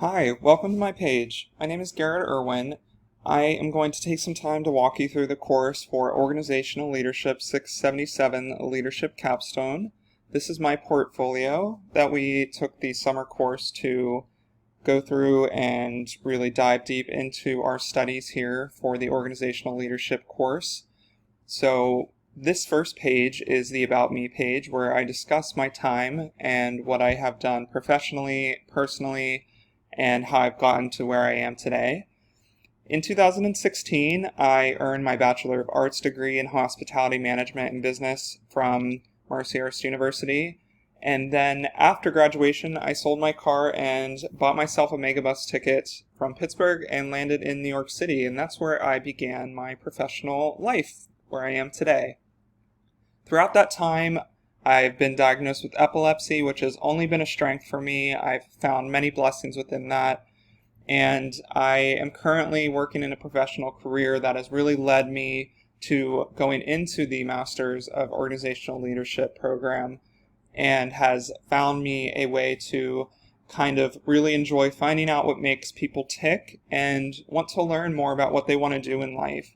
Hi, welcome to my page. My name is Garrett Erwin. I am going to take some time to walk you through the course for Organizational Leadership 677 Leadership Capstone. This is my portfolio that we took the summer course to go through and really dive deep into our studies here for the Organizational Leadership course. So this first page is the About Me page where I discuss my time and what I have done professionally, personally, and how I've gotten to where I am today. In 2016, I earned my Bachelor of Arts degree in Hospitality Management and Business from Mercyhurst University. And then after graduation, I sold my car and bought myself a megabus ticket from Pittsburgh and landed in New York City. And that's where I began my professional life, where I am today. Throughout that time, I've been diagnosed with epilepsy, which has only been a strength for me. I've found many blessings within that. And I am currently working in a professional career that has really led me to going into the Masters of Organizational Leadership program and has found me a way to kind of really enjoy finding out what makes people tick and want to learn more about what they want to do in life.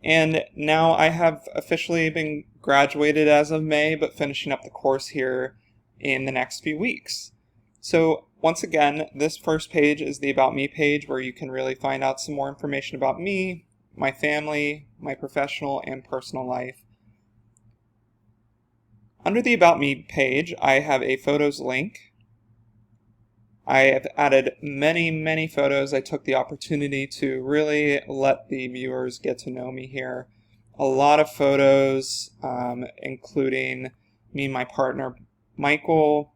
And now I have officially been graduated as of May, but finishing up the course here in the next few weeks. So once again, this first page is the About Me page where you can really find out some more information about me, my family, my professional and personal life. Under the About Me page, I have a photos link. I have added many photos. I took the opportunity to really let the viewers get to know me here. A lot of photos, including me and my partner, Michael,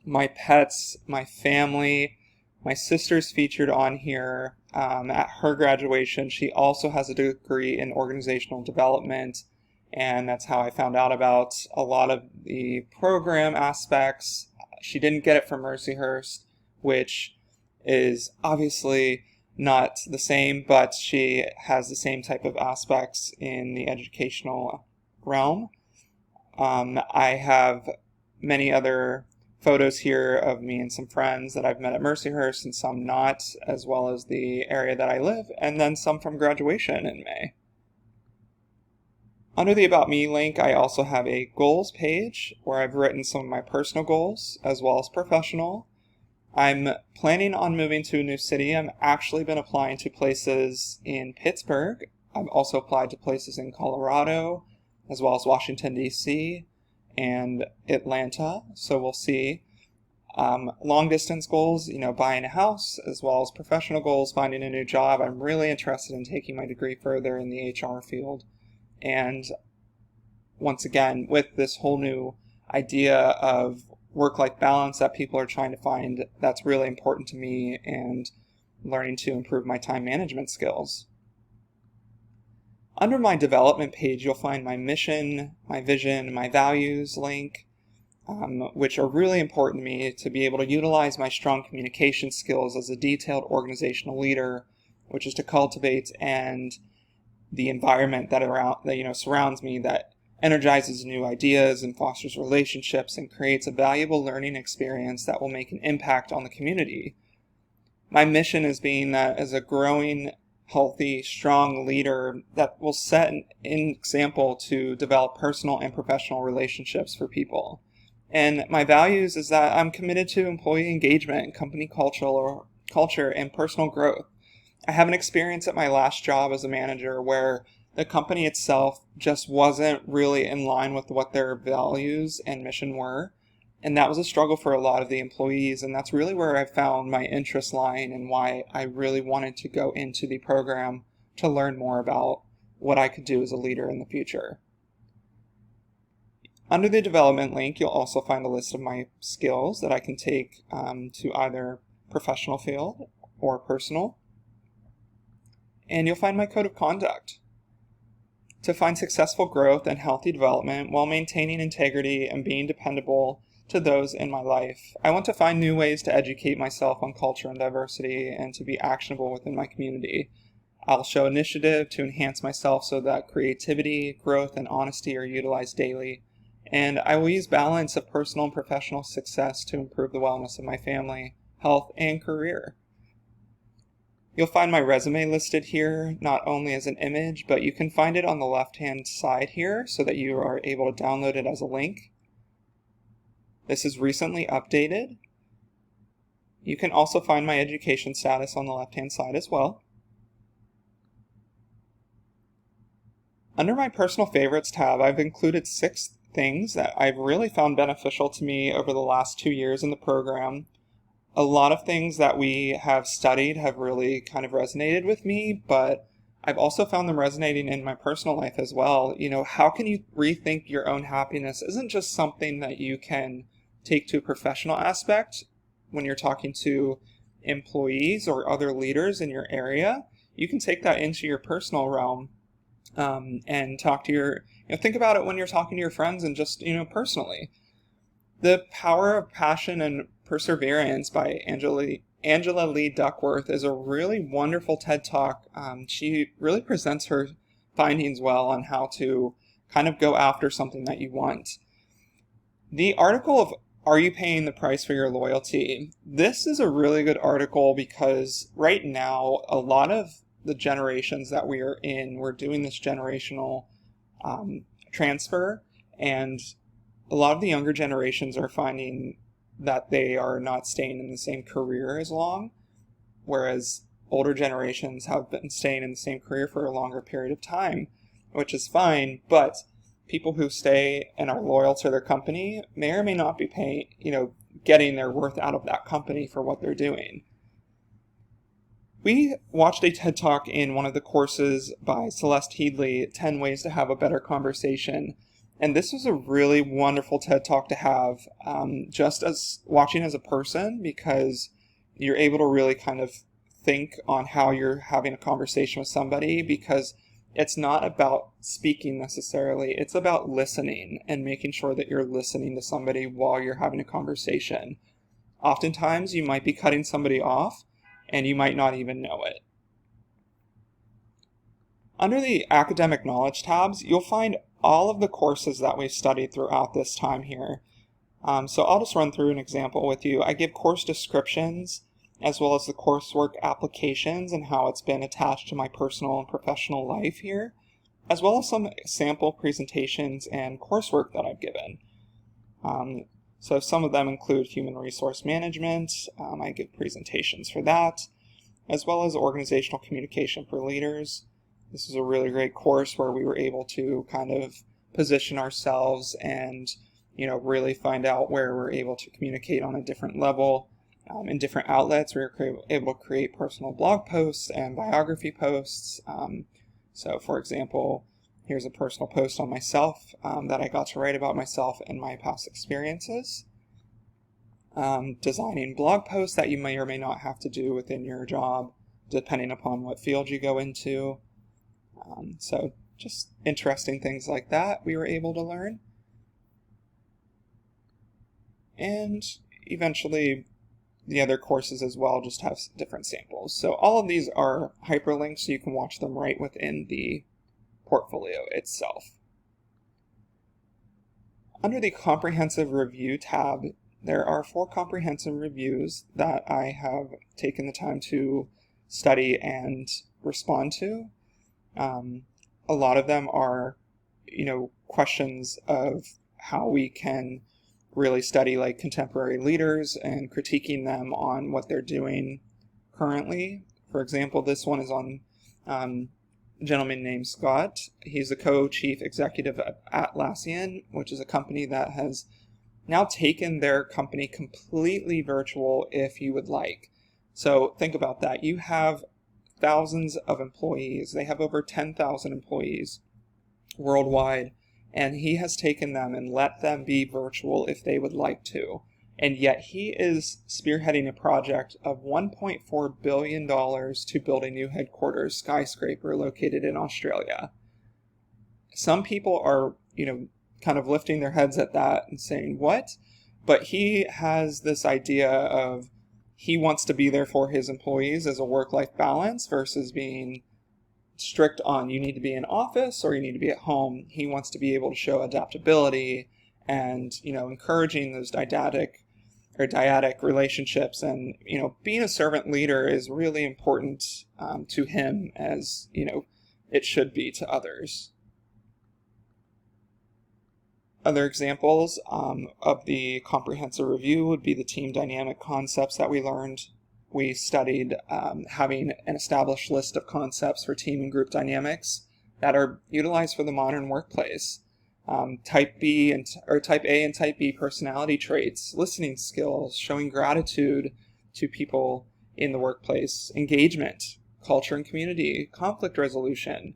my pets, my family. My sister's featured on here at her graduation. She also has a degree in organizational development, and that's how I found out about a lot of the program aspects. She didn't get it from Mercyhurst, which is obviously not the same, but she has the same type of aspects in the educational realm. I have many other photos here of me and some friends that I've met at Mercyhurst and some not, as well as the area that I live, and then some from graduation in May. Under the About Me link, I also have a goals page where I've written some of my personal goals as well as professional. I'm planning on moving to a new city. I've actually been applying to places in Pittsburgh. I've also applied to places in Colorado, as well as Washington, D.C., and Atlanta, so we'll see. Long distance goals, buying a house, as well as professional goals, finding a new job. I'm really interested in taking my degree further in the HR field. And once again, with this whole new idea of work-life balance that people are trying to find, that's really important to me, and learning to improve my time management skills. Under my development page, you'll find my mission, my vision, my values link, which are really important to me to be able to utilize my strong communication skills as a detailed organizational leader, which is to cultivate and the environment that surrounds me that energizes new ideas and fosters relationships and creates a valuable learning experience that will make an impact on the community. My mission is being that as a growing, healthy, strong leader that will set an example to develop personal and professional relationships for people. And my values is that I'm committed to employee engagement, company culture, and personal growth. I have an experience at my last job as a manager where the company itself just wasn't really in line with what their values and mission were. And that was a struggle for a lot of the employees. And that's really where I found my interest lying and why I really wanted to go into the program to learn more about what I could do as a leader in the future. Under the development link, you'll also find a list of my skills that I can take to either professional field or personal. And you'll find my code of conduct. To find successful growth and healthy development while maintaining integrity and being dependable to those in my life, I want to find new ways to educate myself on culture and diversity and to be actionable within my community. I'll show initiative to enhance myself so that creativity, growth, and honesty are utilized daily. And I will use balance of personal and professional success to improve the wellness of my family, health, and career. You'll find my resume listed here, not only as an image, but you can find it on the left-hand side here so that you are able to download it as a link. This is recently updated. You can also find my education status on the left-hand side as well. Under my personal favorites tab, I've included 6 things that I've really found beneficial to me over the last 2 years in the program. A lot of things that we have studied have really kind of resonated with me, but I've also found them resonating in my personal life as well. How can you rethink your own happiness isn't just something that you can take to a professional aspect when you're talking to employees or other leaders in your area. You can take that into your personal realm and talk to think about it when you're talking to your friends and just, personally. The Power of Passion and Perseverance by Angela Lee Duckworth is a really wonderful TED Talk. She really presents her findings well on how to kind of go after something that you want. The article of Are You Paying the Price for Your Loyalty? This is a really good article because right now a lot of the generations that we are in, we're doing this generational transfer, and a lot of the younger generations are finding that they are not staying in the same career as long, whereas older generations have been staying in the same career for a longer period of time, which is fine, but people who stay and are loyal to their company may or may not be getting their worth out of that company for what they're doing. We watched a TED Talk in one of the courses by Celeste Headley, 10 Ways to Have a Better Conversation. And this was a really wonderful TED Talk to have, just as watching as a person, because you're able to really kind of think on how you're having a conversation with somebody, because it's not about speaking necessarily. It's about listening and making sure that you're listening to somebody while you're having a conversation. Oftentimes, you might be cutting somebody off, and you might not even know it. Under the Academic Knowledge tabs, you'll find all of the courses that we've studied throughout this time here. So I'll just run through an example with you. I give course descriptions as well as the coursework applications and how it's been attached to my personal and professional life here, as well as some sample presentations and coursework that I've given. So some of them include human resource management. I give presentations for that, as well as organizational communication for leaders. This is a really great course where we were able to kind of position ourselves and, really find out where we're able to communicate on a different level in different outlets. We were able to create personal blog posts and biography posts. So for example, here's a personal post on myself that I got to write about myself and my past experiences. Designing blog posts that you may or may not have to do within your job, depending upon what field you go into. So just interesting things like that we were able to learn. And eventually the other courses as well just have different samples. So all of these are hyperlinks, so you can watch them right within the portfolio itself. Under the Comprehensive Review tab, there are 4 comprehensive reviews that I have taken the time to study and respond to. A lot of them are, questions of how we can really study like contemporary leaders and critiquing them on what they're doing currently. For example, this one is on a gentleman named Scott. He's the co-chief executive at Atlassian, which is a company that has now taken their company completely virtual if you would like. So think about that. You have thousands of employees. They have over 10,000 employees worldwide, and he has taken them and let them be virtual if they would like to. And yet he is spearheading a project of $1.4 billion to build a new headquarters skyscraper located in Australia. Some people are, kind of lifting their heads at that and saying, what? But he has this idea of he wants to be there for his employees as a work-life balance versus being strict on you need to be in office or you need to be at home. He wants to be able to show adaptability and, encouraging those or dyadic relationships, and being a servant leader is really important to him, as it should be to others. Other examples of the comprehensive review would be the team dynamic concepts that we learned. We studied having an established list of concepts for team and group dynamics that are utilized for the modern workplace. Type A and Type B personality traits, listening skills, showing gratitude to people in the workplace, engagement, culture and community, conflict resolution,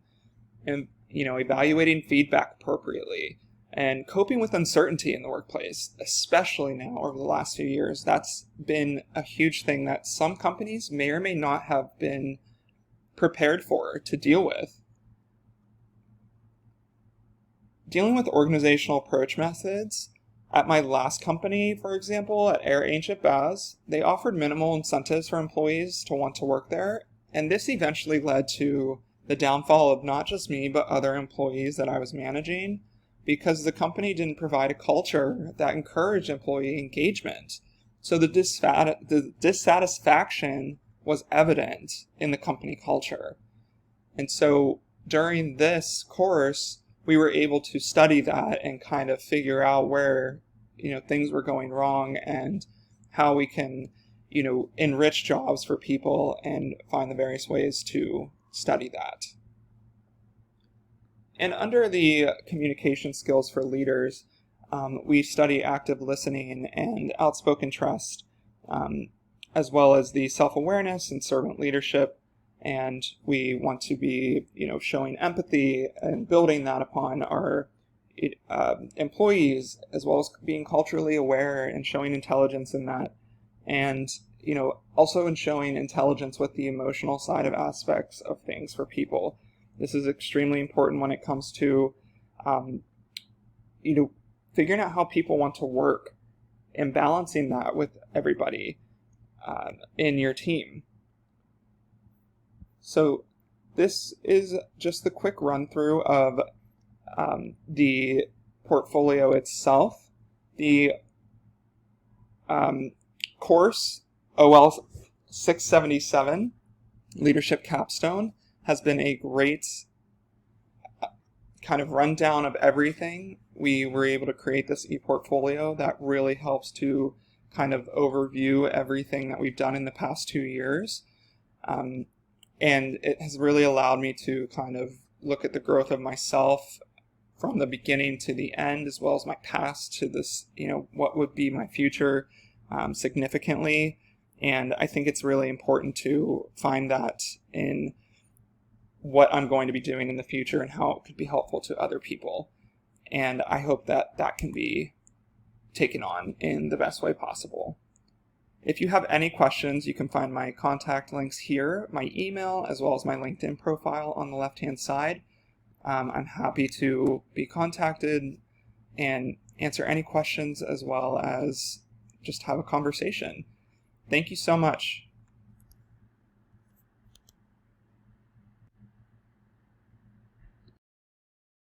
and evaluating feedback appropriately, and coping with uncertainty in the workplace, especially now over the last few years. That's been a huge thing that some companies may or may not have been prepared for to deal with. Dealing with organizational approach methods. At my last company, for example, at Air Ancient Baz, they offered minimal incentives for employees to want to work there, and this eventually led to the downfall of not just me, but other employees that I was managing, because the company didn't provide a culture that encouraged employee engagement. So the dissatisfaction was evident in the company culture. And so during this course, we were able to study that and kind of figure out where, things were going wrong, and how we can, enrich jobs for people and find the various ways to study that. And under the communication skills for leaders, we study active listening and outspoken trust, as well as the self-awareness and servant leadership. And we want to be, showing empathy and building that upon our employees, as well as being culturally aware and showing intelligence in that. And, also in showing intelligence with the emotional side of aspects of things for people. This is extremely important when it comes to, figuring out how people want to work and balancing that with everybody in your team. So this is just the quick run through of the portfolio itself. The course OL 677, Leadership Capstone, has been a great kind of rundown of everything. We were able to create this e-portfolio that really helps to kind of overview everything that we've done in the past 2 years. And it has really allowed me to kind of look at the growth of myself from the beginning to the end, as well as my past to this, what would be my future significantly. And I think it's really important to find that in what I'm going to be doing in the future and how it could be helpful to other people. And I hope that that can be taken on in the best way possible. If you have any questions, you can find my contact links here, my email, as well as my LinkedIn profile on the left-hand side. I'm happy to be contacted and answer any questions, as well as just have a conversation. Thank you so much.